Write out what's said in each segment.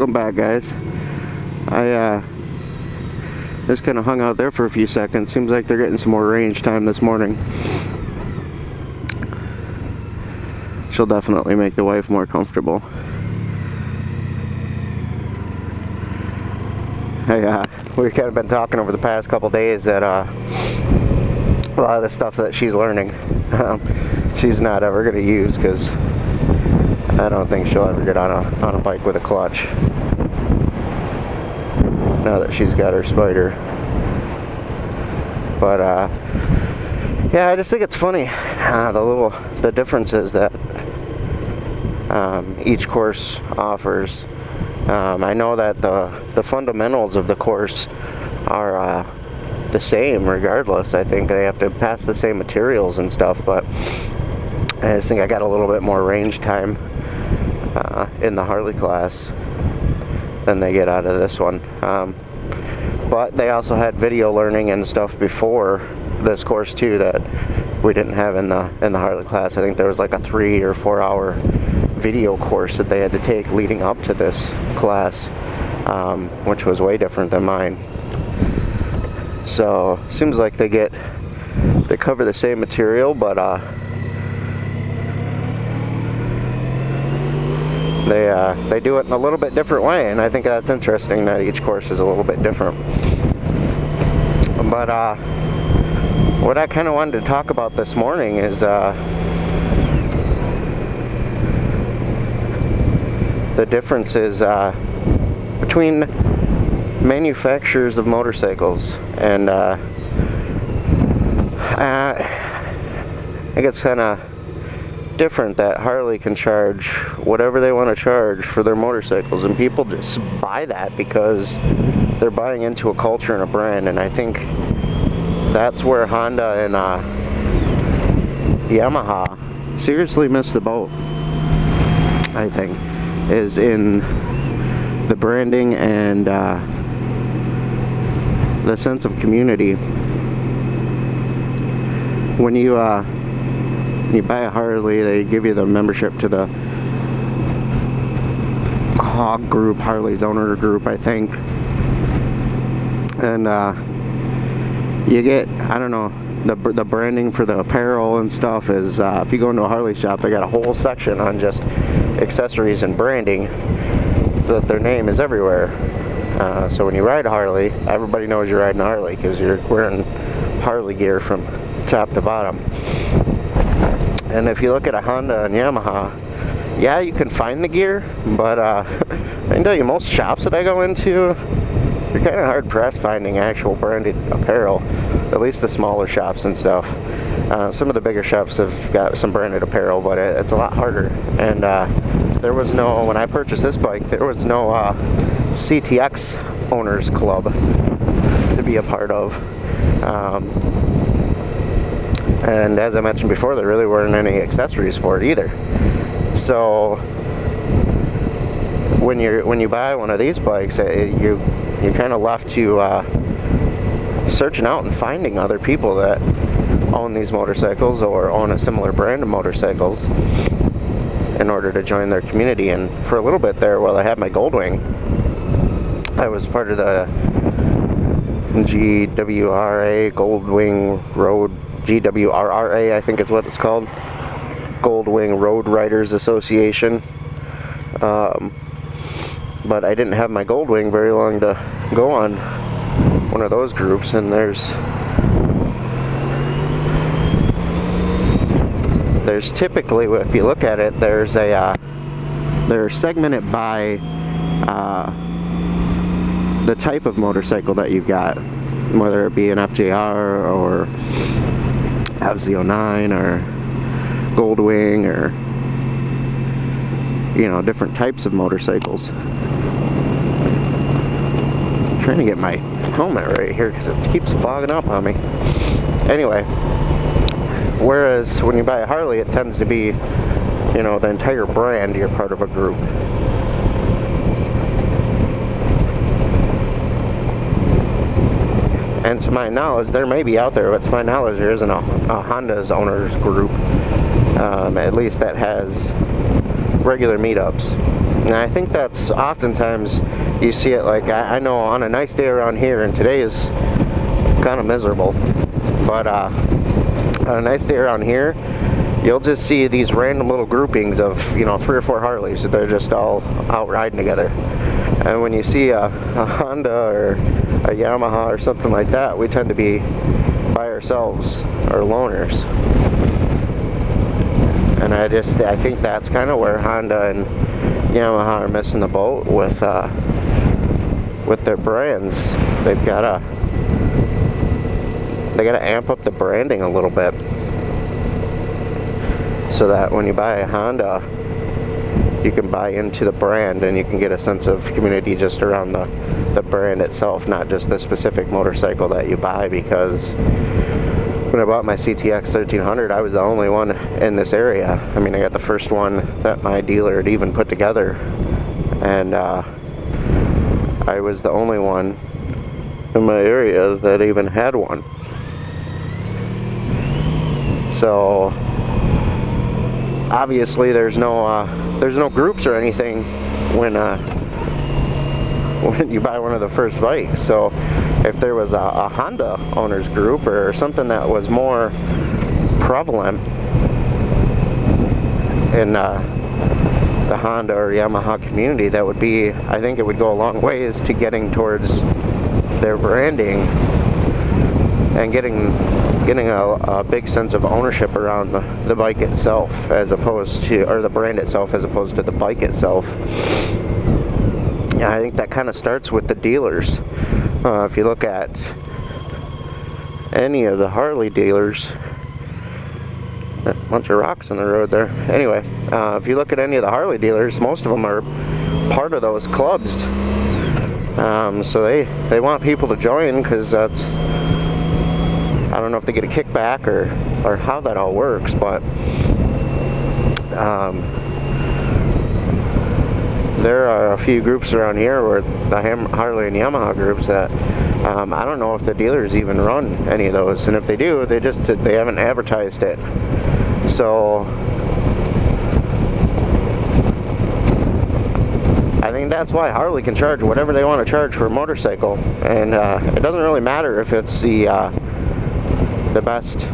welcome back, guys. I just kind of hung out there for a few seconds. Seems like they're getting some more range time this morning. She'll definitely make the wife more comfortable. Hey, we've kind of been talking over the past couple days that a lot of the stuff that she's learning, she's not ever going to use, because I don't think she'll ever get on a bike with a clutch now that she's got her Spider. But yeah, I just think it's funny the differences that each course offers. I know that the fundamentals of the course are the same regardless. I think they have to pass the same materials and stuff, but I just think I got a little bit more range time in the Harley class than they get out of this one. But they also had video learning and stuff before this course too that we didn't have in the Harley class. I think there was like a 3 or 4 hour video course that they had to take leading up to this class, which was way different than mine. So seems like they cover the same material, but they do it in a little bit different way, and I think that's interesting that each course is a little bit different. But what I kind of wanted to talk about this morning is the differences between manufacturers of motorcycles, and I think it's kind of different that Harley can charge whatever they want to charge for their motorcycles, and people just buy that because they're buying into a culture and a brand. And I think that's where Honda and Yamaha seriously missed the boat, I think, is in the branding and the sense of community. When you buy a Harley, they give you the membership to the HOG group, Harley's owner group, I think. And you get, I don't know, the branding for the apparel and stuff is, if you go into a Harley shop, they got a whole section on just accessories and branding, so that their name is everywhere. So when you ride a Harley, everybody knows you're riding a Harley because you're wearing Harley gear from top to bottom. And if you look at a Honda and Yamaha, yeah, you can find the gear, but I can tell you, most shops that I go into, you're kind of hard pressed finding actual branded apparel, at least the smaller shops and stuff. Some of the bigger shops have got some branded apparel, but it's a lot harder. And there was no, when I purchased this bike, there was no CTX owners club to be a part of. And as I mentioned before, there really weren't any accessories for it either. So when you buy one of these bikes, you're kind of left to searching out and finding other people that own these motorcycles or own a similar brand of motorcycles in order to join their community. And for a little bit there, while I had my Goldwing, I was part of the GWRA, Goldwing Road, GWRRA, I think is what it's called, Goldwing Road Riders Association. But I didn't have my Goldwing very long to go on one of those groups, and there's typically, if you look at it, they're segmented by the type of motorcycle that you've got, whether it be an FJR or FZ09 or Goldwing, or, you know, different types of motorcycles. I'm trying to get my helmet right here because it keeps fogging up on me. Anyway, whereas when you buy a Harley, it tends to be, you know, the entire brand, you're part of a group. And to my knowledge, there may be out there, but to my knowledge, there isn't a Honda's owners group, at least that has regular meetups. And I think that's oftentimes you see it, like I know on a nice day around here, and today is kind of miserable, but on a nice day around here, you'll just see these random little groupings of, you know, 3 or 4 Harleys. They're just all out riding together. And when you see a Honda or a Yamaha or something like that, we tend to be by ourselves, or loners. And I think that's kind of where Honda and Yamaha are missing the boat with their brands. They gotta amp up the branding a little bit, so that when you buy a Honda, you can buy into the brand and you can get a sense of community just around the brand itself, not just the specific motorcycle that you buy. Because when I bought my CTX 1300, I was the only one in this area. I mean, I got the first one that my dealer had even put together, and I was the only one in my area that even had one. So obviously there's no groups or anything when you buy one of the first bikes. So if there was a Honda owners group or something that was more prevalent in the Honda or Yamaha community, that would be, I think it would go a long ways to getting towards their branding and getting a big sense of ownership around the bike itself, as opposed to, or the brand itself, as opposed to the bike itself. Yeah, I think that kind of starts with the dealers. If you look at any of the Harley dealers, a bunch of rocks on the road there. Anyway, if you look at any of the Harley dealers, most of them are part of those clubs. So they want people to join, because that's, I don't know if they get a kickback or how that all works, but there are a few groups around here, where the Harley and Yamaha groups, that I don't know if the dealers even run any of those, and if they do, they haven't advertised it. So I think that's why Harley can charge whatever they want to charge for a motorcycle, and it doesn't really matter if it's the best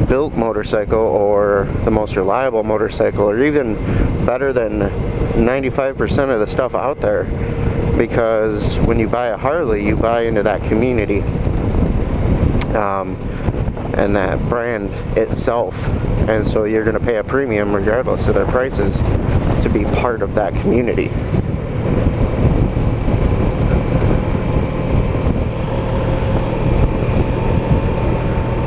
built motorcycle or the most reliable motorcycle, or even better than 95% of the stuff out there, because when you buy a Harley, you buy into that community and that brand itself, and so you're going to pay a premium regardless of their prices to be part of that community.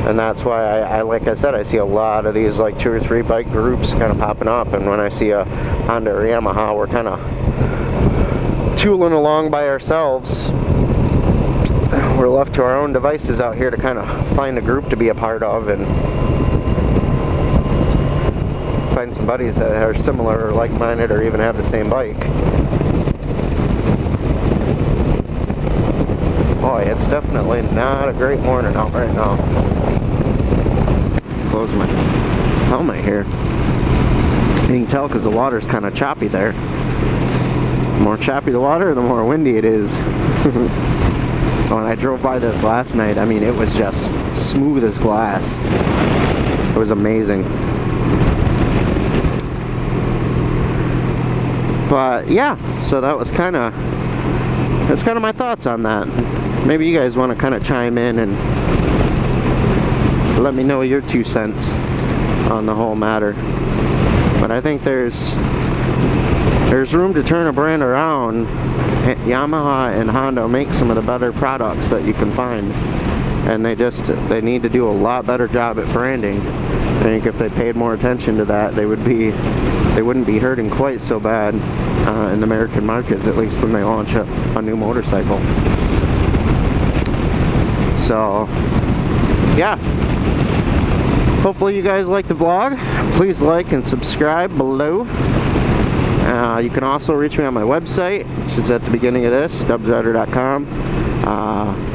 And that's why I like I said, I see a lot of these like 2 or 3 bike groups kind of popping up, and when I see a Honda or Yamaha, we're kind of tooling along by ourselves. We're left to our own devices out here to kind of find a group to be a part of, and find some buddies that are similar or like-minded, or even have the same bike. Boy, it's definitely not a great morning out right now. Close my helmet here. You can tell because the water's kind of choppy there. The more choppy the water, the more windy it is. When I drove by this last night, I mean, it was just smooth as glass. It was amazing. But yeah, so that was that's kind of my thoughts on that. Maybe you guys want to kind of chime in and let me know your 2 cents on the whole matter. But I think there's room to turn a brand around. Yamaha and Honda make some of the better products that you can find, and they need to do a lot better job at branding. I think if they paid more attention to that, they wouldn't be hurting quite so bad in the American markets, at least when they launch a new motorcycle. So yeah, hopefully you guys like the vlog. Please like and subscribe below. You can also reach me on my website, which is at the beginning of this, dubsrider.com,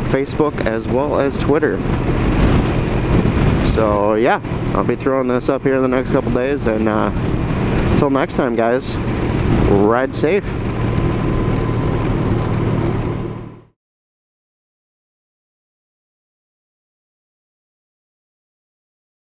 Facebook, as well as Twitter. So yeah, I'll be throwing this up here in the next couple days, and until next time, guys, ride safe.